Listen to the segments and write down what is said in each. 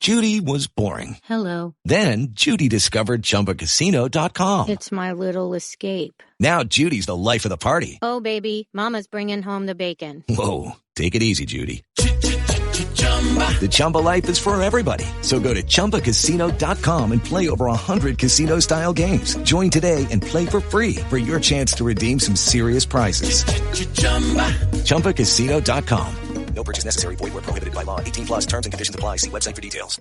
Judy was boring. Hello. Then Judy discovered ChumbaCasino.com. It's my little escape. Now Judy's the life of the party. Oh, baby, mama's bringing home the bacon. Whoa, take it easy, Judy. The Chumba life is for everybody. So go to ChumbaCasino.com and play over 100 casino-style games. Join today and play for free for your chance to redeem some serious prizes. ChumbaCasino.com. No purchase necessary. Void where prohibited by law. 18 plus terms and conditions apply. See website for details.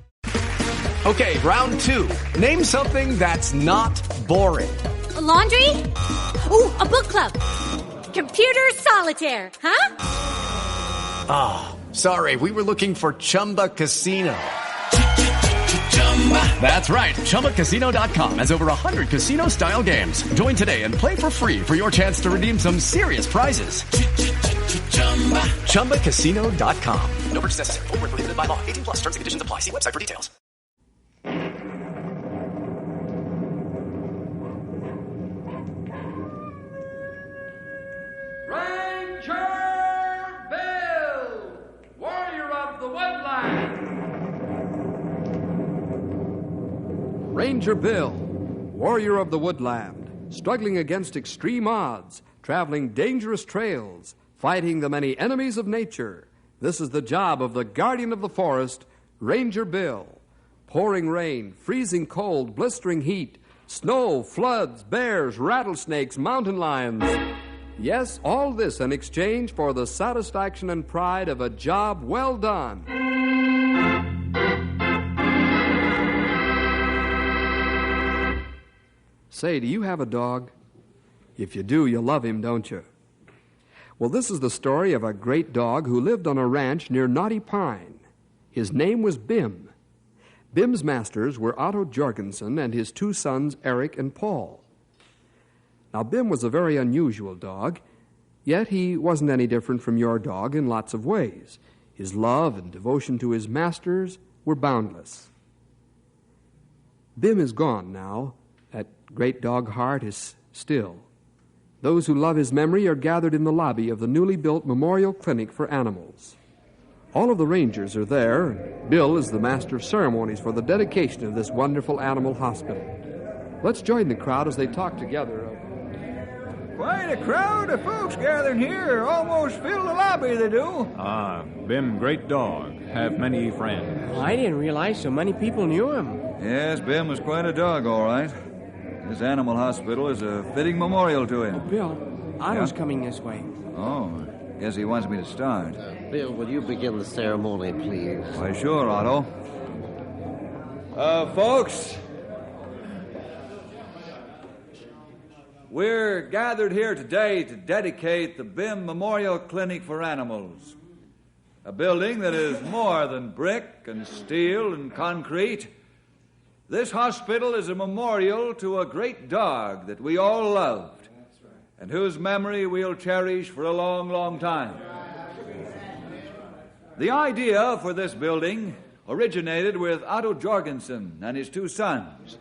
Okay, round two. Name something that's not boring. A laundry? Ooh, a book club. Computer solitaire, huh? Ah, sorry. We were looking for Chumba Casino. That's right. ChumbaCasino.com has over 100 casino-style games. Join today and play for free for your chance to redeem some serious prizes. ChumbaCasino.com. No purchase necessary. Void where prohibited by law. 18 plus terms and conditions apply. See website for details. Ranger Bill, warrior of the woodland. Ranger Bill, warrior of the woodland, struggling against extreme odds, traveling dangerous trails, fighting the many enemies of nature. This is the job of the guardian of the forest, Ranger Bill. Pouring rain, freezing cold, blistering heat, snow, floods, bears, rattlesnakes, mountain lions. Yes, all this in exchange for the satisfaction and pride of a job well done. Say, do you have a dog? If you do, you love him, don't you? Well, this is the story of a great dog who lived on a ranch near Knotty Pine. His name was Bim. Bim's masters were Otto Jorgensen and his two sons, Eric and Paul. Now, Bim was a very unusual dog, yet he wasn't any different from your dog in lots of ways. His love and devotion to his masters were boundless. Bim is gone now. That great dog heart is still. Those who love his memory are gathered in the lobby of the newly built Memorial Clinic for Animals. All of the rangers are there, and Bill is the master of ceremonies for the dedication of this wonderful animal hospital. Let's join the crowd as they talk together. Quite a crowd of folks gathering here. Almost fill the lobby, they do. Bim, great dog. Have many friends. Well, I didn't realize so many people knew him. Yes, Bim was quite a dog, all right. This animal hospital is a fitting memorial to him. Oh, Bill, Otto's coming this way. Oh, guess he wants me to start. Bill, will you begin the ceremony, please? Why, sure, Otto. Folks, we're gathered here today to dedicate the Bim Memorial Clinic for Animals, a building that is more than brick and steel and concrete. This hospital is a memorial to a great dog that we all loved and whose memory we'll cherish for a long, long time. The idea for this building originated with Otto Jorgensen and his two sons.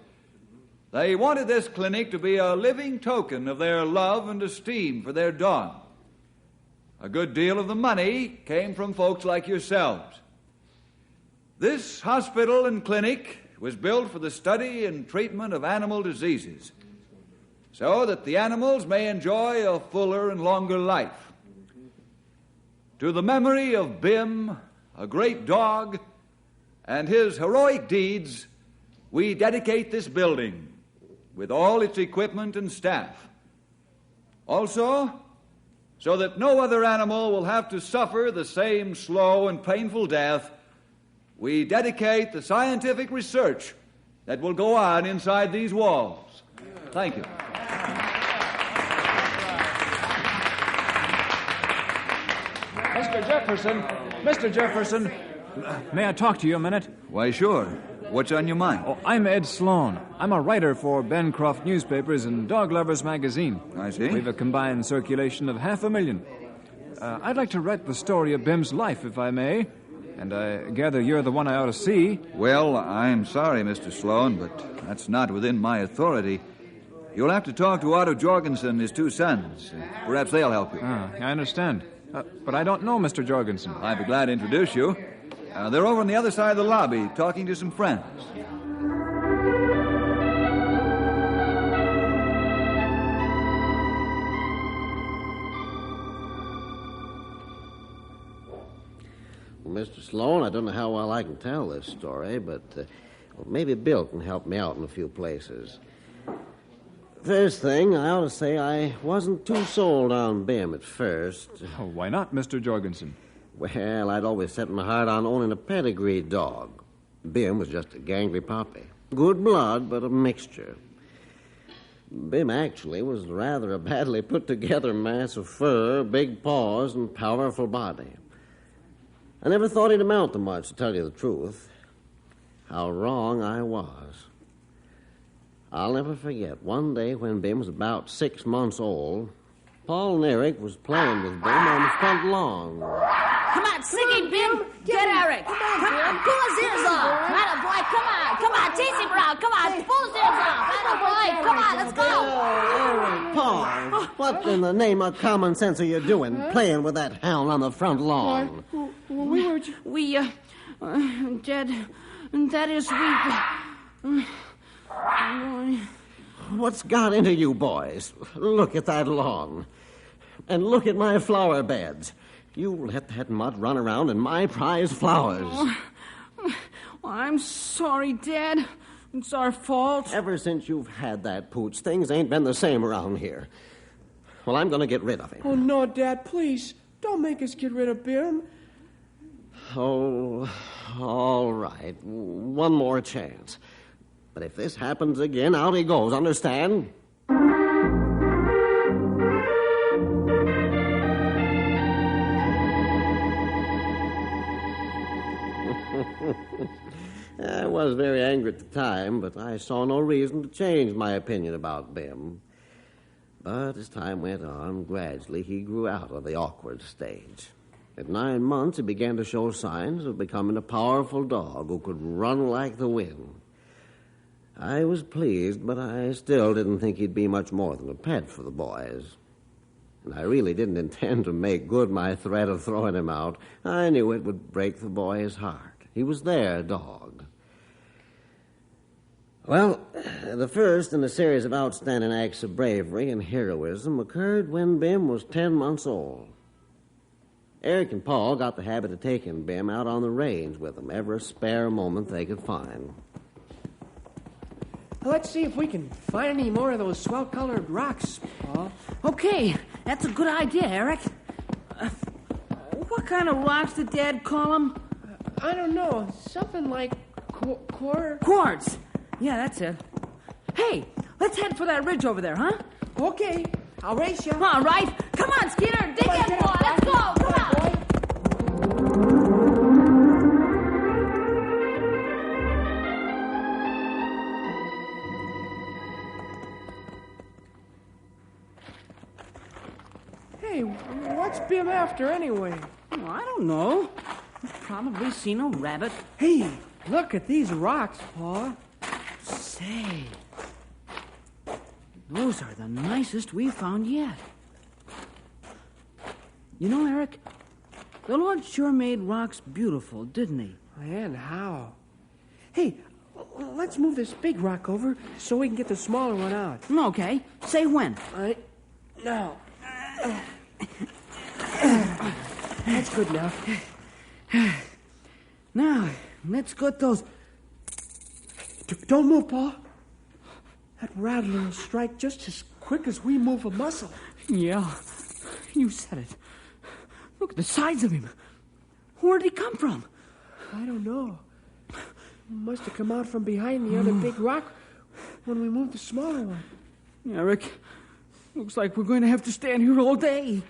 They wanted this clinic to be a living token of their love and esteem for their dog. A good deal of the money came from folks like yourselves. This hospital and clinic was built for the study and treatment of animal diseases, so that the animals may enjoy a fuller and longer life. To the memory of Bim, a great dog, and his heroic deeds, we dedicate this building with all its equipment and staff. Also, so that no other animal will have to suffer the same slow and painful death, we dedicate the scientific research that will go on inside these walls. Thank you. Mr. Jefferson, may I talk to you a minute? Why, sure. What's on your mind? Oh, I'm Ed Sloan. I'm a writer for Bancroft Newspapers and Dog Lovers Magazine. I see. We've a combined circulation of 500,000. I'd like to write the story of Bim's life, if I may. And I gather you're the one I ought to see. Well, I'm sorry, Mr. Sloan, but that's not within my authority. You'll have to talk to Otto Jorgensen and his two sons. Perhaps they'll help you. I understand. But I don't know Mr. Jorgensen. I'd be glad to introduce you. They're over on the other side of the lobby talking to some friends. Mr. Sloan, I don't know how well I can tell this story, but maybe Bill can help me out in a few places. First thing, I ought to say I wasn't too sold on Bim at first. Oh, why not, Mr. Jorgensen? Well, I'd always set my heart on owning a pedigree dog. Bim was just a gangly puppy. Good blood, but a mixture. Bim actually was rather a badly put-together mass of fur, big paws, and powerful body. I never thought he'd amount to much, to tell you the truth. How wrong I was. I'll never forget one day when Bim was about 6 months old. Paul and Eric was playing with Bim on the front lawn. Come on, sing it, Bim. Get Eric. Come on, pull his ears off. Atta boy, come on, chase him around. Come on, pull his ears off. Atta boy, come on, let's go. Eric, Paul, what in the name of common sense are you doing, playing with that hound on the front lawn? What's got into you boys? Look at that lawn. And look at my flower beds. You let that mutt run around in my prize flowers. I'm sorry, Dad. It's our fault. Ever since you've had that pooch, things ain't been the same around here. Well, I'm going to get rid of him. Oh, no, Dad, please. Don't make us get rid of Bim. Oh, all right. One more chance. But if this happens again, out he goes, understand? I was very angry at the time, but I saw no reason to change my opinion about Bim. But as time went on, gradually he grew out of the awkward stage. At 9 months, he began to show signs of becoming a powerful dog who could run like the wind. I was pleased, but I still didn't think he'd be much more than a pet for the boys. And I really didn't intend to make good my threat of throwing him out. I knew it would break the boy's heart. He was their dog. Well, the first in a series of outstanding acts of bravery and heroism occurred when Bim was 10 months old. Eric and Paul got the habit of taking Bim out on the range with them every spare moment they could find. Let's see if we can find any more of those swell-colored rocks, Paul. Okay, that's a good idea, Eric. What kind of rocks did Dad call them? I don't know. Something like quartz. Yeah, that's it. Hey, let's head for that ridge over there, huh? Okay, I'll race you. All right. Come on, Skeeter. Dig in, boy. Let's go. Come on. Hey, what's Bim after anyway? Oh, I don't know. Probably seen a rabbit. Hey, look at these rocks, Paul. Say, those are the nicest we've found yet. You know, Eric, the Lord sure made rocks beautiful, didn't he? And how? Hey, let's move this big rock over so we can get the smaller one out. Okay. Say when. Now. That's good enough. Now, let's get those... Don't move, Paul. That rattler will strike just as quick as we move a muscle. Yeah, you said it. Look at the size of him. Where did he come from? I don't know. Must have come out from behind the other big rock when we moved the smaller one. Eric, looks like we're going to have to stand here all day.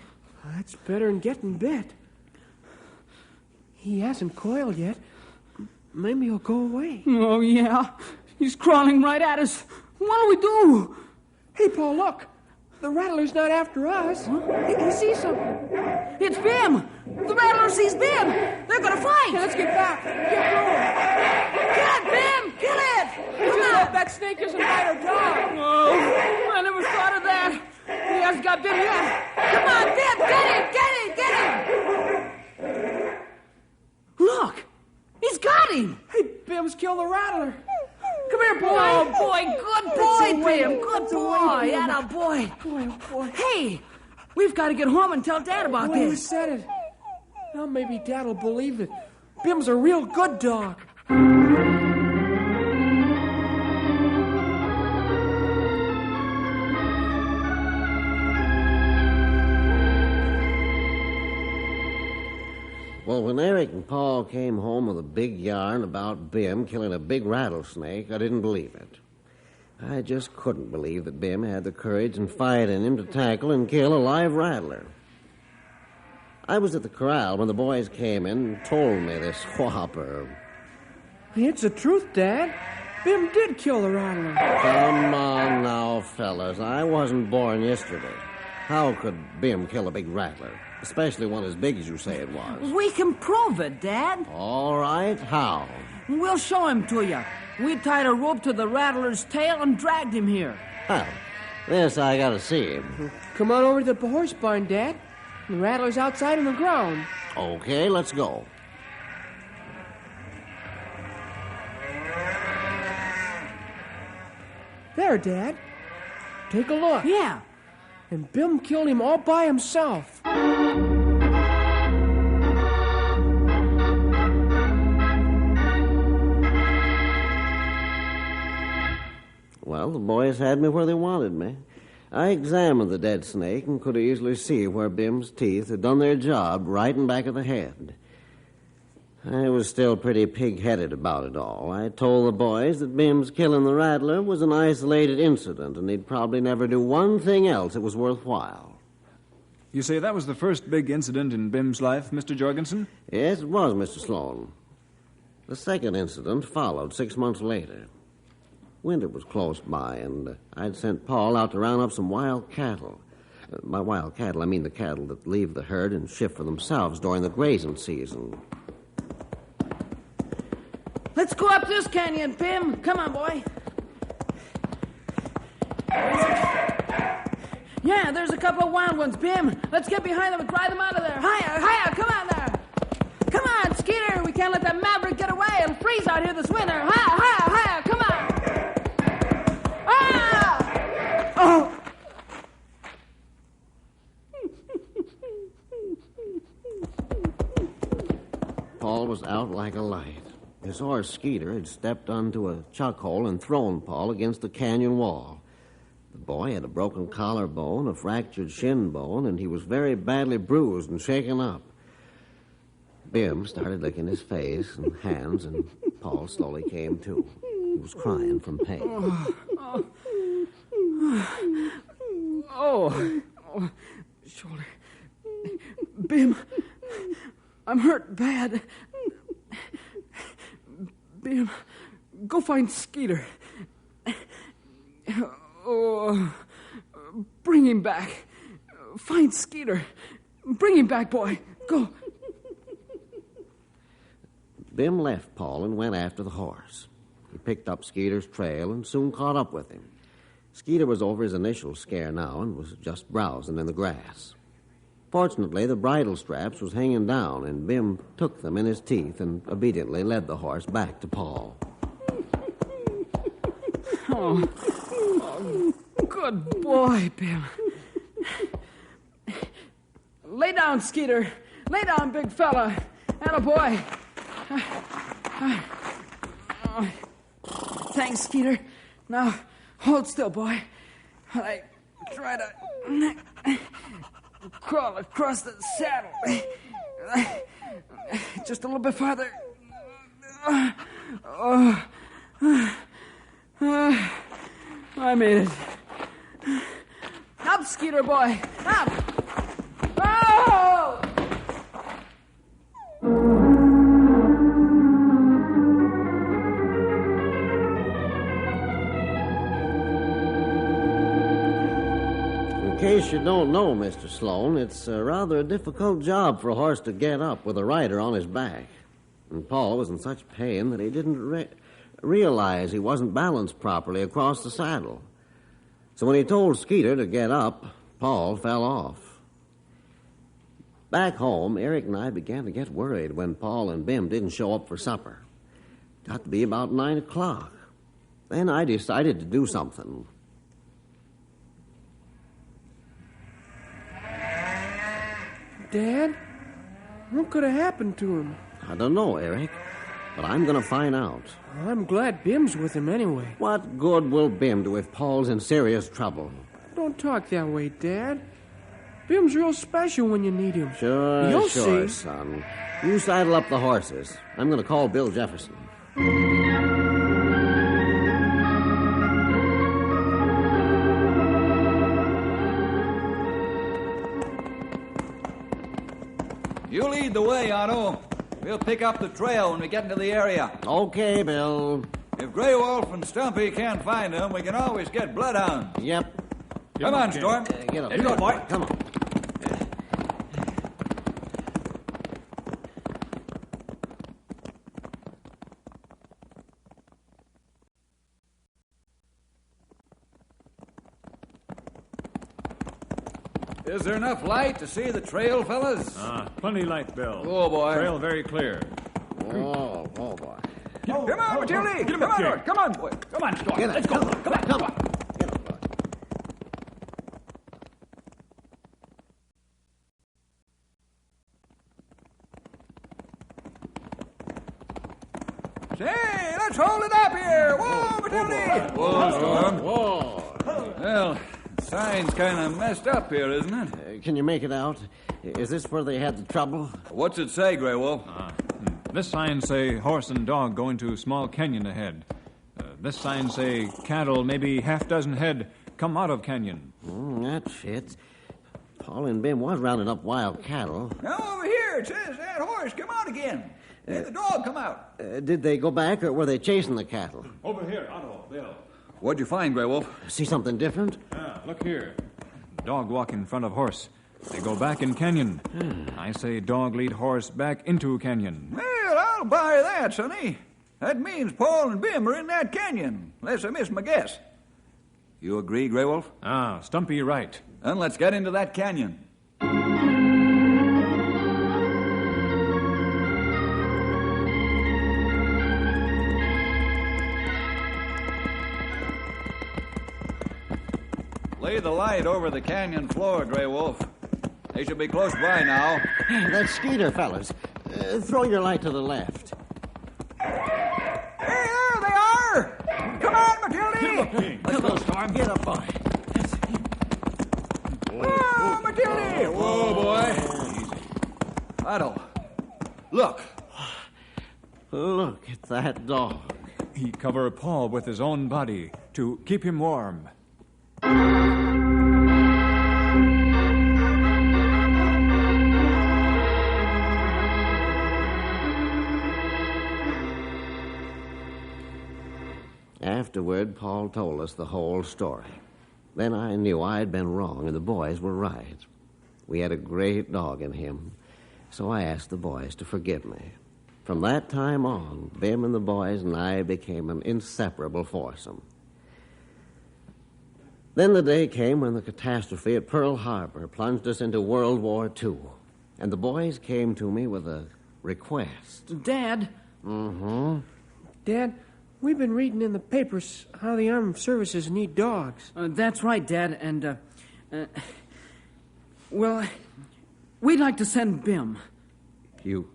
That's better than getting bit. He hasn't coiled yet. Maybe he'll go away. Oh, yeah. He's crawling right at us. What do we do? Hey, Paul, look. The rattler's not after us. Huh? He sees something. It's Bim. The rattler sees Bim. They're going to fight. Hey, let's get back. Get Kill going. it, Bim. Kill it. Just hope that snake doesn't bite our dog. Oh, I never thought of that. He hasn't got Bim yet. Come on, Bim. Get him. Look. the rattler. Come here, boy. Oh, boy, good boy, Bim. Good boy. Bim. Atta boy. Boy, oh, boy. Hey, we've got to get home and tell Dad about Boy, you this. said it. Now maybe Dad will believe it. Bim's a real good dog. Well, when Eric and Paul came home with a big yarn about Bim killing a big rattlesnake, I didn't believe it. I just couldn't believe that Bim had the courage and fight in him to tackle and kill a live rattler. I was at the corral when the boys came in and told me this whopper. It's the truth, Dad. Bim did kill the rattler. Come on now, fellas. I wasn't born yesterday. How could Bim kill a big rattler? Especially one as big as you say it was. We can prove it, Dad. All right, how? We'll show him to you. We tied a rope to the rattler's tail and dragged him here. Well, this I gotta see him. Come on over to the horse barn, Dad. The rattler's outside on the ground. Okay, let's go. There, Dad. Take a look. Yeah. And Bim killed him all by himself. Well, the boys had me where they wanted me. I examined the dead snake and could easily see where Bim's teeth had done their job right in back of the head. I was still pretty pig-headed about it all. I told the boys that Bim's killing the rattler was an isolated incident, and he'd probably never do one thing else that was worthwhile. You say that was the first big incident in Bim's life, Mr. Jorgensen? Yes, it was, Mr. Sloan. The second incident followed 6 months later. Winter was close by, and I'd sent Paul out to round up some wild cattle. By wild cattle, I mean the cattle that leave the herd and shift for themselves during the grazing season. Let's go up this canyon, Bim. Come on, boy. Yeah, there's a couple of wild ones, Bim. Let's get behind them and drive them out of there. Hiya, come on there. Come on, Skeeter. We can't let that maverick get away. It'll freeze out here this winter. Hiya, come on. Ah! Oh! Paul was out like a light. His horse, Skeeter, had stepped onto a chuck hole and thrown Paul against the canyon wall. The boy had a broken collarbone, a fractured shin bone, and he was very badly bruised and shaken up. Bim started licking his face and hands, and Paul slowly came to. He was crying from pain. Oh, shoulder. Bim, I'm hurt bad. Bim, go find Skeeter. Oh, bring him back. Find Skeeter. Bring him back, boy. Go. Bim left Paul and went after the horse. He picked up Skeeter's trail and soon caught up with him. Skeeter was over his initial scare now and was just browsing in the grass. Fortunately, the bridle straps was hanging down, and Bim took them in his teeth and obediently led the horse back to Paul. Oh, good boy, Bim. Lay down, Skeeter. Lay down, big fella. Attaboy. Thanks, Skeeter. Now, hold still, boy. While I try to crawl across the saddle. Just a little bit farther. I made it. Up, Skeeter boy. Up. Oh! In case you don't know, Mr. Sloan, it's rather a difficult job for a horse to get up with a rider on his back. And Paul was in such pain that he didn't realize he wasn't balanced properly across the saddle. So when he told Skeeter to get up, Paul fell off. Back home, Eric and I began to get worried when Paul and Bim didn't show up for supper. Got to be about 9 o'clock. Then I decided to do something. Dad, what could have happened to him? I don't know, Eric, but I'm going to find out. Well, I'm glad Bim's with him anyway. What good will Bim do if Paul's in serious trouble? Don't talk that way, Dad. Bim's real special when you need him. Sure, You'll sure, see. son. You saddle up the horses. I'm going to call Bill Jefferson. You lead the way, Otto. We'll pick up the trail when we get into the area. Okay, Bill. If Grey Wolf and Stumpy can't find him, we can always get bloodhounds. Yep. Come on, Storm. Get up. Here you go, boy. Come on. Is there enough light to see the trail, fellas? Plenty light, Bill. Oh, boy. Trail very clear. Oh, boy. Come on, Matilda. Come on, Lord. Come on, boy. Come on, Storm. Get up. Let's go. Come on. Come on. Get up, boy. Say, let's hold it up here. Whoa, Matilda. Whoa, Storm. Whoa. Well, sign's kind of messed up here, isn't it? Can you make it out? Is this where they had the trouble? What's it say, Grey Wolf? This sign say horse and dog going to small canyon ahead. This sign say cattle, maybe half dozen head, come out of canyon. That fits. Paul and Bim was rounding up wild cattle. Now, over here, it says that horse come out again. And the dog come out. Did they go back, or were they chasing the cattle? Over here, Otto, Bill. What'd you find, Grey Wolf? See something different? Look here. Dog walk in front of horse. They go back in canyon. I say dog lead horse back into canyon. Well, I'll buy that, sonny. That means Paul and Bim are in that canyon, unless I miss my guess. You agree, Grey Wolf? Stumpy right. Then let's get into that canyon. Lay the light over the canyon floor, Grey Wolf. They should be close by now. That's Skeeter, fellas. Throw your light to the left. Hey, there they are! Come on, Matilda! Let's go, Storm. Get up, boy. Whoa, Matilda! Whoa, boy. Otto, look. Look at that dog. He cover Paul with his own body to keep him warm. Afterward, Paul told us the whole story. Then I knew I'd been wrong and the boys were right. We had a great dog in him, so I asked the boys to forgive me. From that time on, Bim and the boys and I became an inseparable foursome. Then the day came when the catastrophe at Pearl Harbor plunged us into World War II, and the boys came to me with a request. Dad? Dad, we've been reading in the papers how the armed services need dogs. That's right, Dad, and, well, we'd like to send Bim. You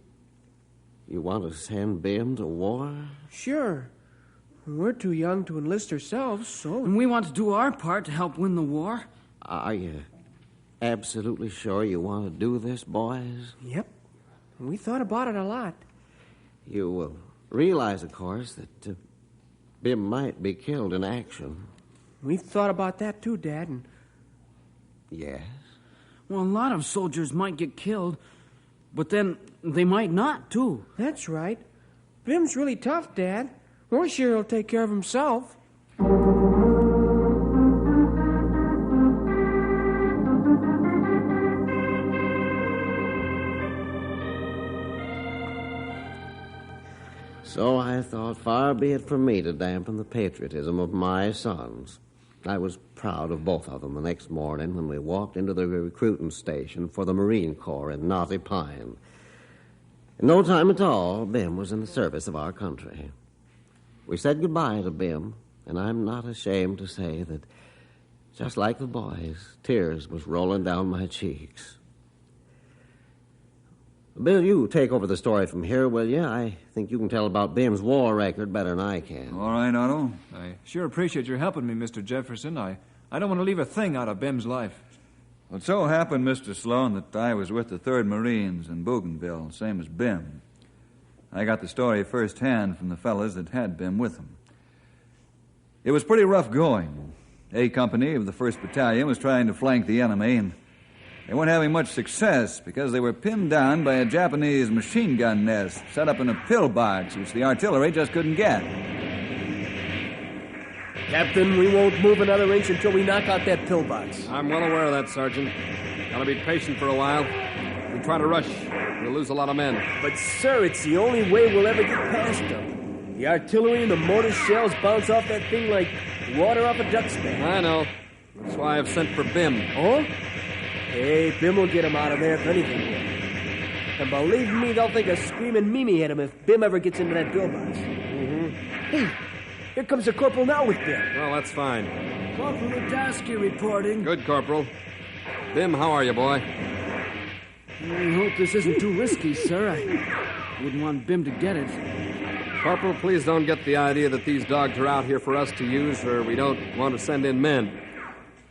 want to send Bim to war? Sure. We're too young to enlist ourselves, so... And we want to do our part to help win the war. Are you absolutely sure you want to do this, boys? Yep. We thought about it a lot. You will realize, of course, that Bim might be killed in action. We've thought about that too, Dad, and... Yes? Well, a lot of soldiers might get killed, but then they might not, too. That's right. Bim's really tough, Dad. We're sure he'll take care of himself. So I thought, far be it from me to dampen the patriotism of my sons. I was proud of both of them the next morning when we walked into the recruiting station for the Marine Corps in Knotty Pine. In no time at all, Bim was in the service of our country. We said goodbye to Bim, and I'm not ashamed to say that, just like the boys, tears was rolling down my cheeks. Bill, you take over the story from here, will you? I think you can tell about Bim's war record better than I can. All right, Otto. I sure appreciate your helping me, Mr. Jefferson. I don't want to leave a thing out of Bim's life. Well, it so happened, Mr. Sloan, that I was with the 3rd Marines in Bougainville, same as Bim. I got the story firsthand from the fellas that had Bim with them. It was pretty rough going. A company of the 1st Battalion was trying to flank the enemy, and they weren't having much success because they were pinned down by a Japanese machine gun nest set up in a pillbox, which the artillery just couldn't get. Captain, we won't move another inch until we knock out that pillbox. I'm well aware of that, Sergeant. Gotta be patient for a while. If we try to rush, we'll lose a lot of men. But, sir, it's the only way we'll ever get past them. The artillery and the mortar shells bounce off that thing like water off a duck's back. I know. That's why I've sent for Bim. Oh? Hey, Bim will get him out of there if anything will. And believe me, they'll think of screaming Mimi at him if Bim ever gets into that pillbox. Mm-hmm. Hey, here comes the corporal now with Bim. Well, that's fine. Corporal Udowski reporting. Good, Corporal. Bim, how are you, boy? I hope this isn't too risky, sir. I wouldn't want Bim to get it. Corporal, please don't get the idea that these dogs are out here for us to use, or we don't want to send in men.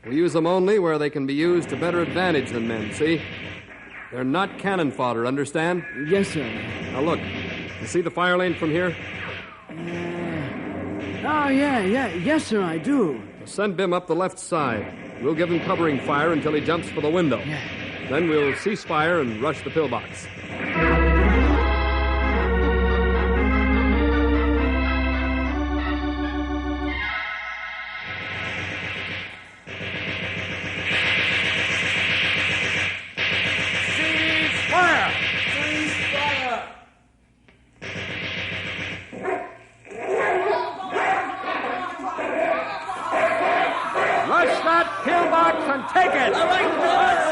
We use them only where they can be used to better advantage than men, see? They're not cannon fodder, understand? Yes, sir. Now look, you see the fire lane from here? Yes, sir, I do. Well, send Bim up the left side. We'll give him covering fire until he jumps for the window. Yeah. Then we'll cease fire and rush the pillbox. Take it! All right, let's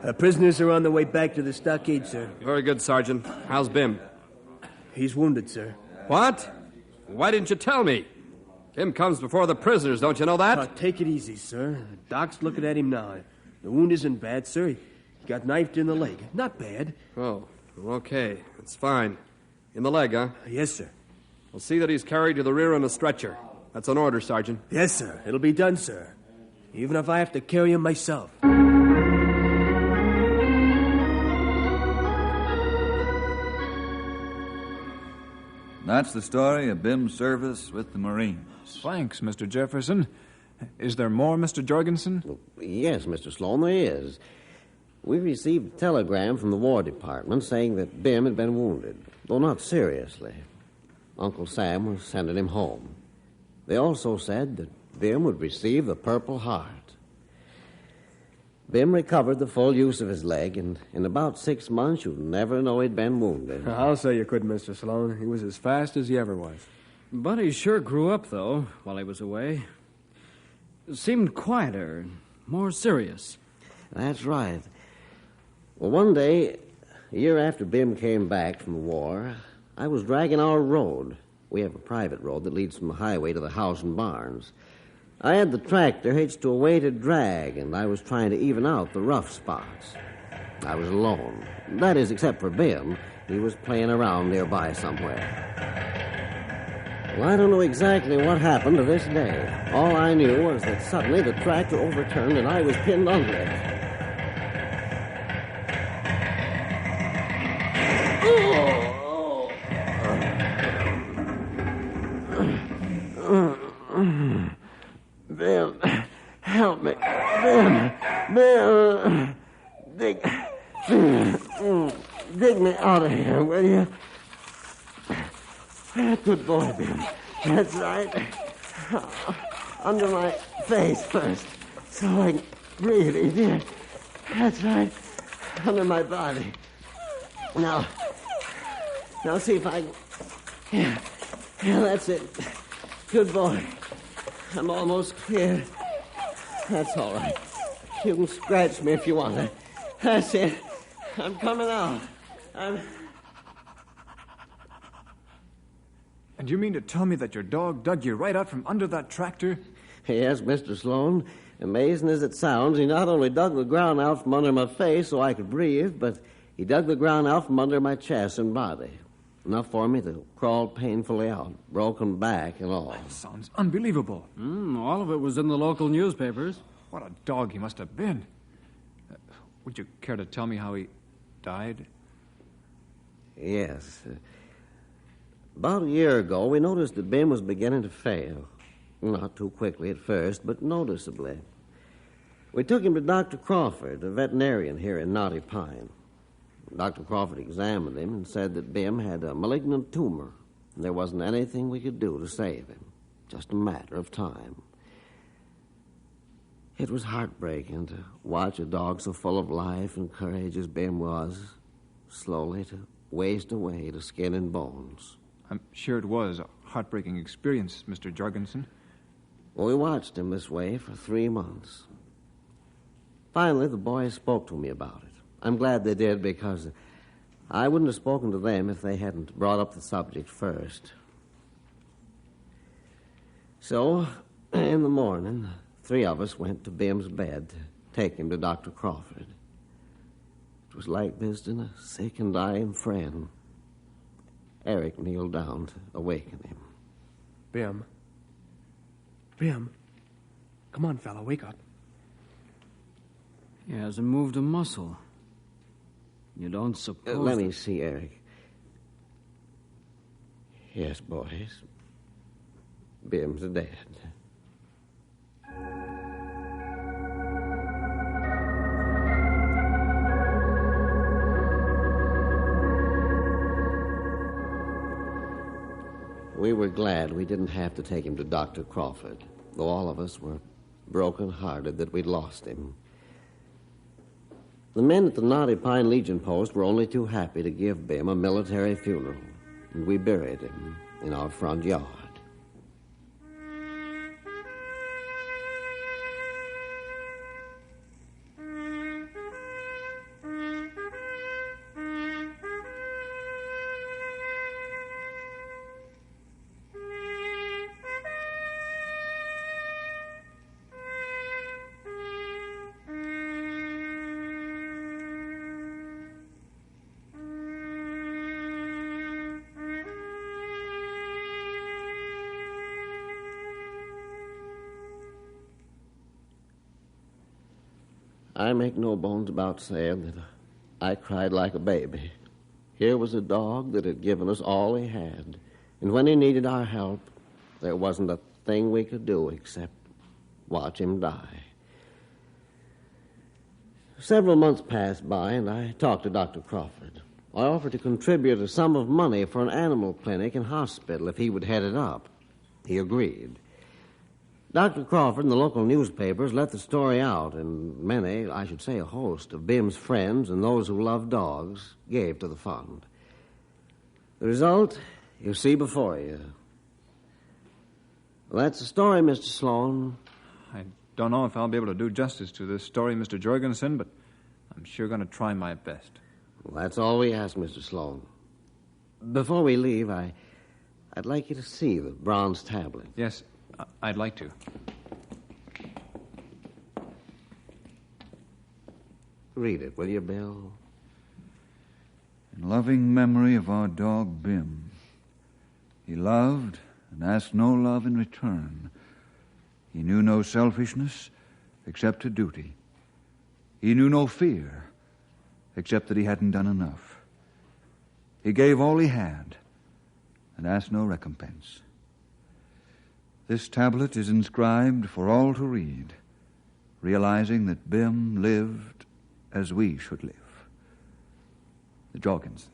Our prisoners are on their way back to the stockade, sir. Very good, Sergeant. How's Bim? He's wounded, sir. What? Why didn't you tell me? Bim comes before the prisoners, don't you know that? Take it easy, sir. The doc's looking at him now. The wound isn't bad, sir. He got knifed in the leg. Not bad. Oh, okay. It's fine. In the leg, huh? Yes, sir. We'll see that he's carried to the rear on a stretcher. That's an order, Sergeant. Yes, sir. It'll be done, sir. Even if I have to carry him myself. That's the story of Bim's service with the Marines. Thanks, Mr. Jefferson. Is there more, Mr. Jorgensen? Yes, Mr. Sloan, there is. We received a telegram from the War Department saying that Bim had been wounded, though not seriously. Uncle Sam was sending him home. They also said that Bim would receive the Purple Heart. Bim recovered the full use of his leg, and in about 6 months, you'd never know he'd been wounded. I'll say you could, Mr. Sloan. He was as fast as he ever was. But he sure grew up, though, while he was away. Seemed quieter, more serious. That's right. Well, one day, a year after Bim came back from the war, I was dragging our road. We have a private road that leads from the highway to the house and barns. I had the tractor hitched to a weighted drag, and I was trying to even out the rough spots. I was alone. That is, except for Bim. He was playing around nearby somewhere. Well, I don't know exactly what happened to this day. All I knew was that suddenly the tractor overturned and I was pinned under it. Bim, help me. Bim, dig me out of here, will you? Good boy, Bim. That's right. Under my face first, so I can breathe easier. That's right. Under my body. Now see if I can... Yeah, that's it. Good boy. I'm almost clear. That's all right. You can scratch me if you want to. That's it. I'm coming out. And you mean to tell me that your dog dug you right out from under that tractor? Yes, Mr. Sloan. Amazing as it sounds, he not only dug the ground out from under my face so I could breathe, but he dug the ground out from under my chest and body. Enough for me to crawl painfully out, broken back and all. That sounds unbelievable. All of it was in the local newspapers. What a dog he must have been. Would you care to tell me how he died? Yes. About a year ago, we noticed that Bim was beginning to fail. Not too quickly at first, but noticeably. We took him to Dr. Crawford, a veterinarian here in Knotty Pine. Dr. Crawford examined him and said that Bim had a malignant tumor, and there wasn't anything we could do to save him. Just a matter of time. It was heartbreaking to watch a dog so full of life and courage as Bim was, slowly to waste away to skin and bones. I'm sure it was a heartbreaking experience, Mr. Jorgensen. Well, we watched him this way for 3 months. Finally, the boys spoke to me about it. I'm glad they did, because I wouldn't have spoken to them if they hadn't brought up the subject first. So, in the morning, 3 of us went to Bim's bed to take him to Dr. Crawford. It was like visiting a sick and dying friend. Eric kneeled down to awaken him. Bim. Come on, fella, wake up. He hasn't moved a muscle. You don't suppose... Let me see, Eric. Yes, boys. Bim's dead. We were glad we didn't have to take him to Dr. Crawford, though all of us were broken-hearted that we'd lost him. The men at the Knotty Pine Legion Post were only too happy to give Bim a military funeral, and we buried him in our front yard. I make no bones about saying that I cried like a baby. Here was a dog that had given us all he had, and when he needed our help, there wasn't a thing we could do except watch him die. Several months passed by, and I talked to Dr. Crawford. I offered to contribute a sum of money for an animal clinic and hospital if he would head it up. He agreed. Dr. Crawford and the local newspapers let the story out, and many, I should say a host, of Bim's friends and those who love dogs gave to the fund. The result, you see before you. Well, that's the story, Mr. Sloan. I don't know if I'll be able to do justice to this story, Mr. Jorgensen, but I'm sure going to try my best. Well, that's all we ask, Mr. Sloan. Before we leave, I'd like you to see the bronze tablet. Yes, I'd like to. Read it, will you, Bill? In loving memory of our dog, Bim. He loved and asked no love in return. He knew no selfishness except to duty. He knew no fear except that he hadn't done enough. He gave all he had and asked no recompense. This tablet is inscribed for all to read, realizing that Bim lived as we should live. The Jorgensens.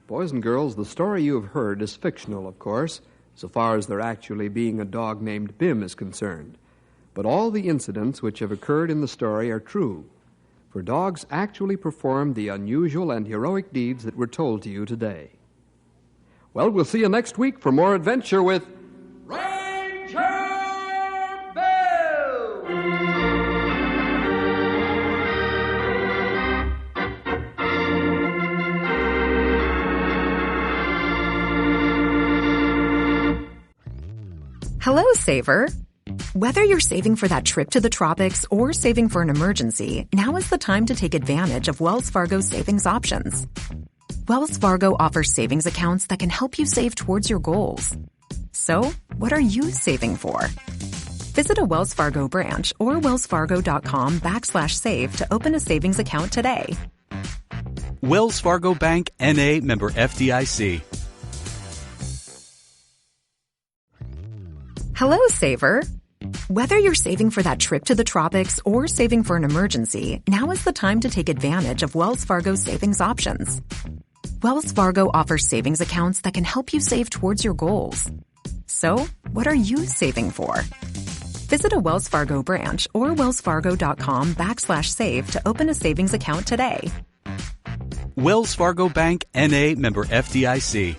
Boys and girls, the story you have heard is fictional, of course, so far as there actually being a dog named Bim is concerned. But all the incidents which have occurred in the story are true, for dogs actually performed the unusual and heroic deeds that were told to you today. Well, we'll see you next week for more adventure with Ranger Bill! Hello, Saver. Whether you're saving for that trip to the tropics or saving for an emergency, now is the time to take advantage of Wells Fargo's savings options. Wells Fargo offers savings accounts that can help you save towards your goals. So, what are you saving for? Visit a Wells Fargo branch or wellsfargo.com/save to open a savings account today. Wells Fargo Bank, N.A., member FDIC. Hello, Saver. Whether you're saving for that trip to the tropics or saving for an emergency, now is the time to take advantage of Wells Fargo's savings options. Wells Fargo offers savings accounts that can help you save towards your goals. So, what are you saving for? Visit a Wells Fargo branch or wellsfargo.com/save to open a savings account today. Wells Fargo Bank, N.A., member FDIC.